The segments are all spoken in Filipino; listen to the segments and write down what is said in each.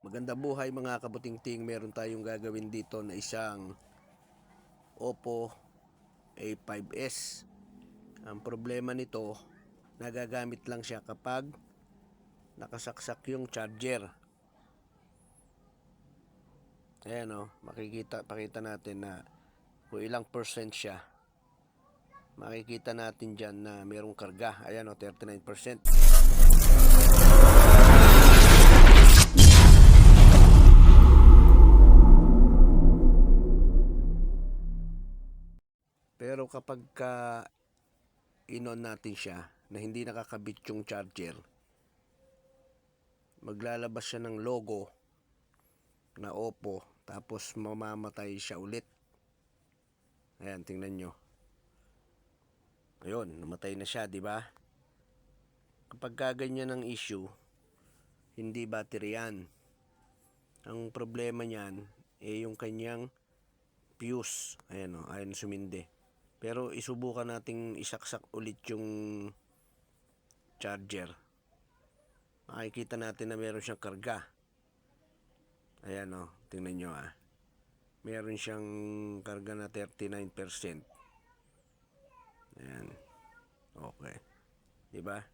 Magandang buhay mga kabutingting, meron tayong gagawin dito na isang Oppo A5s. Ang problema nito, nagagamit lang siya kapag nakasaksak yung charger. Ayan o, pakita natin na kung ilang percent siya. Makikita natin dyan na merong karga. Ayan o, 39%. Pero kapag inon natin siya na hindi nakakabit yung charger, maglalabas siya ng logo na Oppo, tapos mamamatay siya ulit. Ayan, tingnan nyo. Ayun, namatay na siya, di ba? Kapag ganyan ang issue, hindi battery yan. Ang problema niyan yung kanyang fuse. Ayan o, ayan sumindi. Pero isubukan nating isaksak ulit yung charger. Makikita natin na meron siyang karga. Ayan o, tingnan nyo meron siyang karga na 39%. Ayan. Okay. Diba?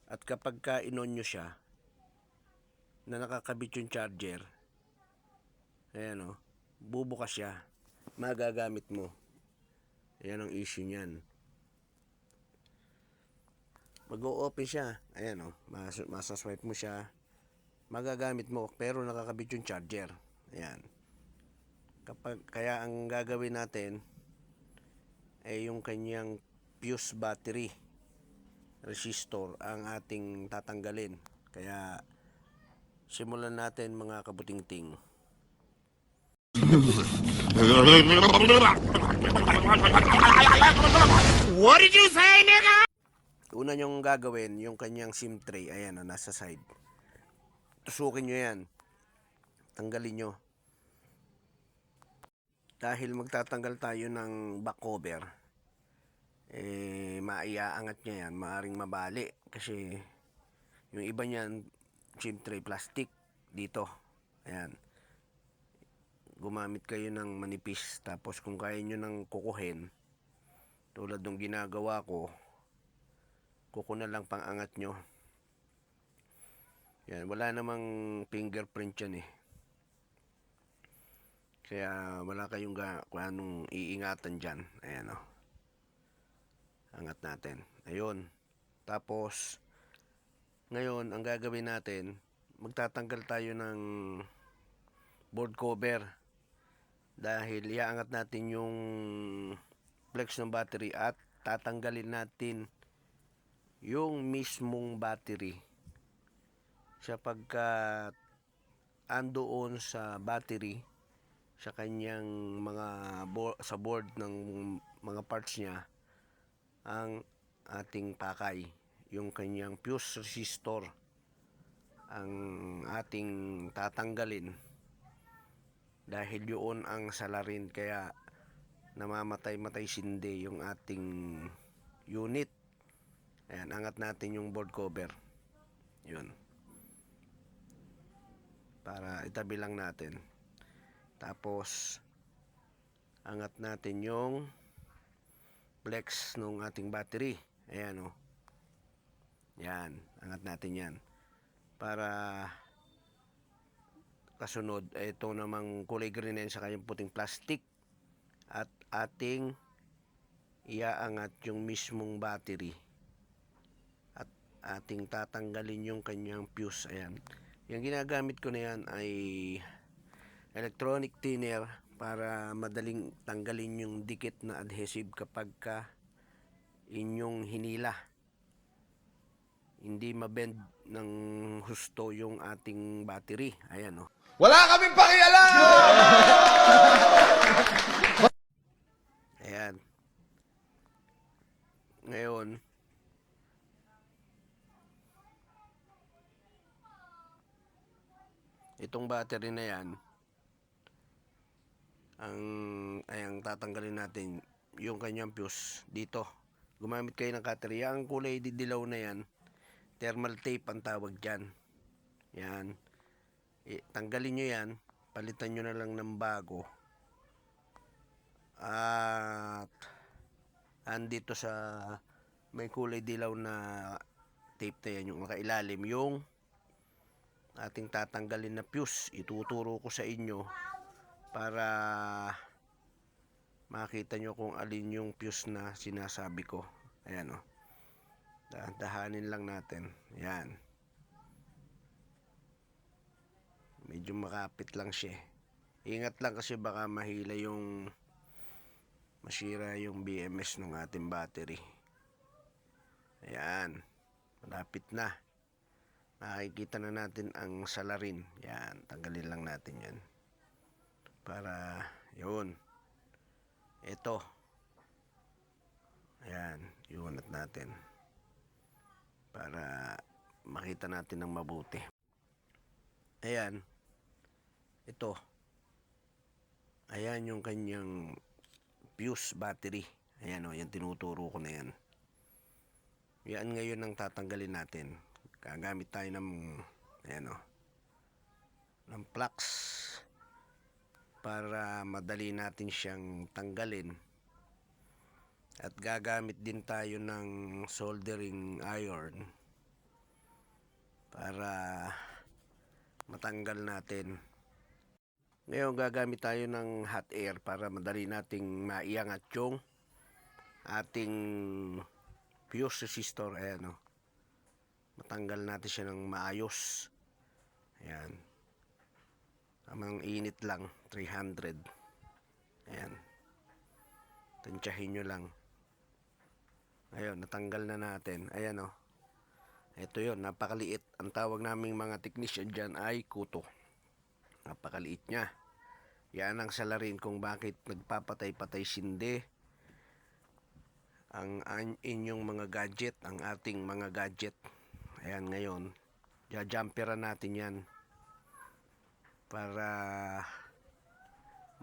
At kapag inon nyo siya, na nakakabit yung charger, ayan o, bubukas siya. Magagamit mo. Ayan ang issue niyan. Mag-o-open siya. Ayan o, masaswipe mo siya. Magagamit mo, pero nakakabit yung charger. Ayan. Kaya ang gagawin natin ay yung kanyang fuse battery resistor ang ating tatanggalin. Kaya simulan natin mga kabutingting. What did you say, nigga? Una nyong gagawin yung kanyang SIM tray. Ayan o, nasa side. Tusukin nyo yan. Tanggalin nyo. Dahil magtatanggal tayo ng back cover, maiaangat niya yan, maaring mabali kasi yung iba niyan SIM tray plastic dito. Ayan, gumamit kayo ng manipis, tapos kung kaya nyo nang kukuhin tulad ng ginagawa ko, kuko na lang pang angat nyo. Yan, wala namang fingerprint yan kaya wala kayong kung anong iingatan dyan. Ayan o, angat natin. Ayun. Tapos ngayon ang gagawin natin, magtatanggal tayo ng board cover dahil iaangat natin yung flex ng battery at tatanggalin natin yung mismong battery sa pagka andoon sa battery sa kanyang sa board ng mga parts niya ang ating pakay, yung kanyang fuse resistor ang ating tatanggalin dahil yun ang salarin kaya namamatay sindi yung ating unit. Ayan, angat natin yung board cover. Yun, para itabi lang natin. Tapos angat natin yung flex ng ating battery. Ayan o. Yan, angat natin yan. Para kasunod, ito namang kulay green na sa kanyang puting plastic. At ating iaangat yung mismong battery. At ating tatanggalin yung kanyang fuse. Ayan. Yung ginagamit ko na yan ay electronic thinner para madaling tanggalin yung dikit na adhesive kapag inyong hinila. Hindi mabend ng husto yung ating battery. Ayan o. Wala kaming pakialam! Ayan. Ngayon, itong battery na yan, ang tatanggalin natin yung kanyang fuse dito. Gumamit kayo ng cutter. Ang kulay didilaw na yan, thermal tape ang tawag dyan. Yan. Tanggalin nyo yan, palitan nyo na lang ng bago. At andito sa may kulay dilaw na tape na yan, yung nakailalim, yung ating tatanggalin na fuse. Ituturo ko sa inyo para makita nyo kung alin yung fuse na sinasabi ko. Ayan o. Dahan-dahanin lang natin. Ayan. Medyo makapit lang siya. Ingat lang kasi baka masira yung BMS ng ating battery. Ayan. Malapit na. Nakikita na natin ang salarin. Yan. Tanggalin lang natin yan. Para, yun. Ito. Ayan. Iunat natin. Para makita natin ng mabuti. Ayan. Ito. Ayan yung kanyang fuse battery. Ayan o. Yan tinuturo ko na yan. Yan ngayon ang tatanggalin natin. Gagamit tayo ng ayan o, ng flux para madali natin siyang tanggalin. At gagamit din tayo ng soldering iron para matanggal natin. Ngayon gagamit tayo ng hot air para madali nating maiangat yung ating fuse resistor. Ayan o. Matanggal natin siya ng maayos. Ayan. Tamang init lang. 300. Ayan. Tansyahin nyo lang. Ayun, natanggal na natin. Ayan o. Ito yun, napakaliit. Ang tawag naming mga technician dyan ay kuto. Napakaliit niya. Yan ang salarin kung bakit nagpapatay-patay sindi ang inyong mga gadget, ang ating mga gadget. Ayan, ngayon, jumperan natin yan para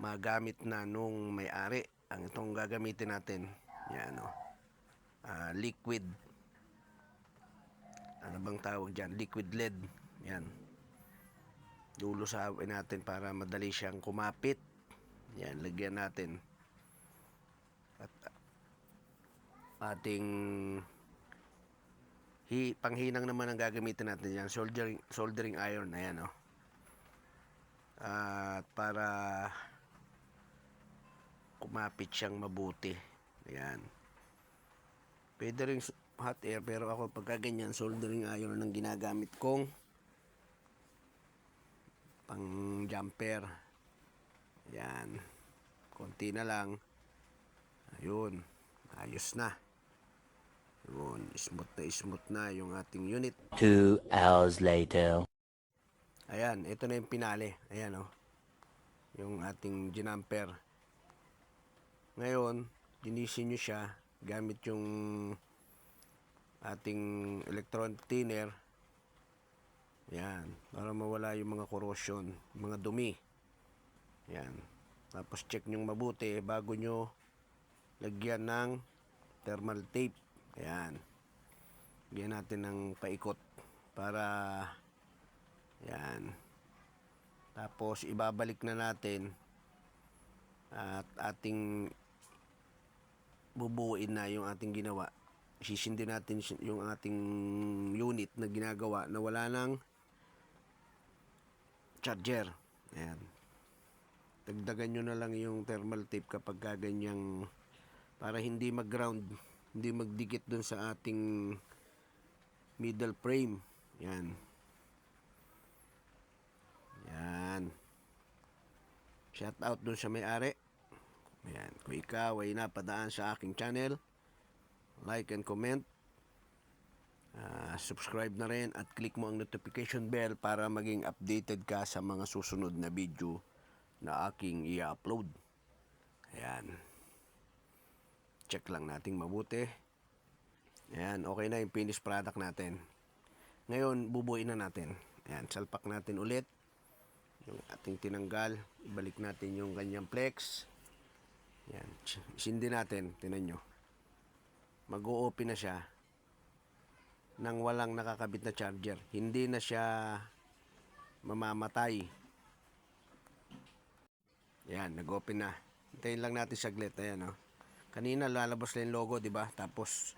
magamit na nung may-ari. Ang itong gagamitin natin, yan o, liquid. Ano bang tawag dyan? Liquid lead. Yan. Lulusawin natin para madali siyang kumapit. Yan, lagyan natin. At ating panghinang naman ang gagamitin natin yan, soldering iron. Ayan o. At para kumapit siyang mabuti. Ayan. Pwede rin hot air, pero ako pagka ganyan, soldering iron ang ginagamit kong pang jumper. Ayan. Konti na lang. Ayun. Ayos na. Yun, smooth na yung ating unit. 2 hours later. Ayan, ito na yung pinali. Ayan o. Yung ating ginamper. Ngayon, linisin nyo siya gamit yung ating electron thinner. Ayan, para mawala yung mga corrosion, mga dumi. Ayan. Tapos check nyo mabuti bago nyo lagyan ng thermal tape. Ayan. Lagyan natin ng paikot para ayan. Tapos ibabalik na natin at ating bubuuin na yung ating ginawa. Sisindi natin yung ating unit na ginagawa na wala ng charger. Ayan. Dagdagan nyo na lang yung thermal tape kapag ganyang para hindi mag-ground, hindi magdikit dun sa ating middle frame. Yan. Yan. Shout out dun sa may-ari. Yan. Kung ikaw ay napadaan sa aking channel, like and comment. Subscribe na rin at click mo ang notification bell para maging updated ka sa mga susunod na video na aking i-upload. Ayan. Check lang natin mabuti. Ayan, okay na yung finished product natin. Ngayon, bubuuin na natin. Ayan, salpak natin ulit yung ating tinanggal. Ibalik natin yung kanyang flex. Ayan, sindi natin. Tinan nyo. Mag-o-open na siya nang walang nakakabit na charger. Hindi na siya mamamatay. Yan, nag-open na. Hintayin lang natin saglit. Ayan, oh. Kanina lalabas na yung logo, di ba? Tapos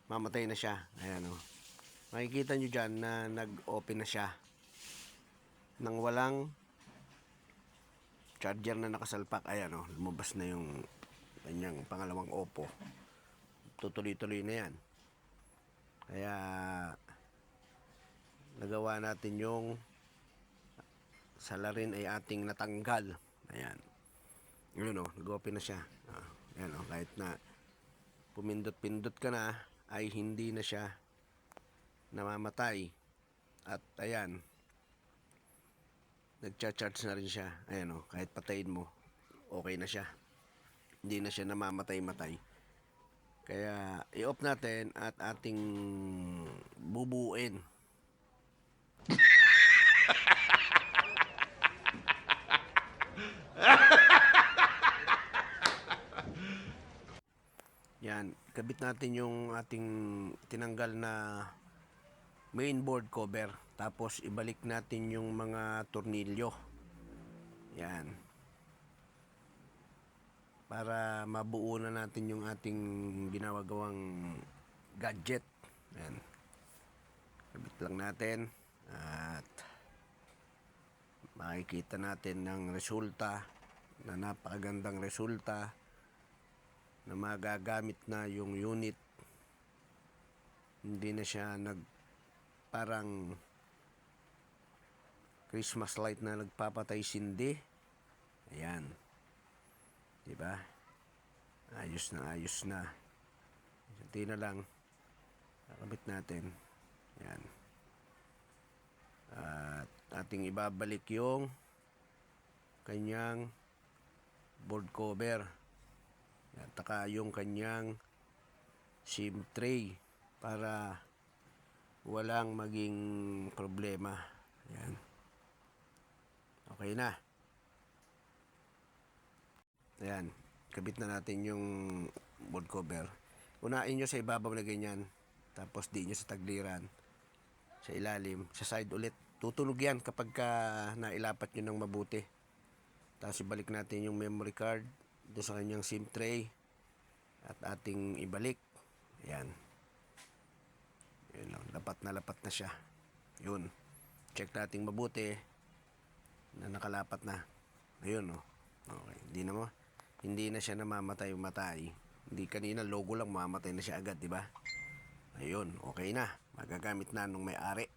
mamatay na siya. Ayan, oh. Makikita nyo dyan na nag-open na siya. Nang walang charger na nakasalpak. Ayan, oh. Lumabas na yung kanyang pangalawang Oppo. Tutuloy-tuloy na yan. Kaya nagawa natin yung salarin ay ating natanggal. Ayan. Yun, oh, nag-open na siya. Ayan, oh, kahit na pumindot-pindot ka na ay hindi na siya namamatay. At ayan, nagcha-charge na rin siya. Ayan, oh, kahit patayin mo, okay na siya. Hindi na siya namamatay-matay. Kaya i-off natin at ating bubuin. Yan, kabit natin yung ating tinanggal na mainboard cover. Tapos ibalik natin yung mga tornilyo. Yan. Para mabuo na natin yung ating ginawagawang gadget. Yan. Kabit lang natin at makikita natin ng resulta, na napakagandang resulta, na magagamit na yung unit. Hindi na siya parang Christmas light na nagpapatay sindi. Ayan, diba? Ayos na. Hindi na lang kakabit natin. Ayan. At ating ibabalik yung kanyang board cover. At taka yung kanyang SIM tray para walang maging problema. Ayan. Okay na. Ayan. Kabit na natin yung board cover. Unahin nyo sa ibabaw na ganyan. Tapos di nyo sa tagliran. Sa ilalim. Sa side ulit. Tutunog yan kapag nailapat nyo ng mabuti. Tapos ibalik natin yung memory card doon sa kanyang SIM tray at ating ibalik. Ayan. Yun, lapat na siya. Yun. Check natin mabuti na nakalapat na. Ayun, oh. Okay. Hindi na siya namamatay. Hindi kanina logo lang, mamatay na siya agad, di ba? Ayun, okay na. Magagamit na nung may-ari.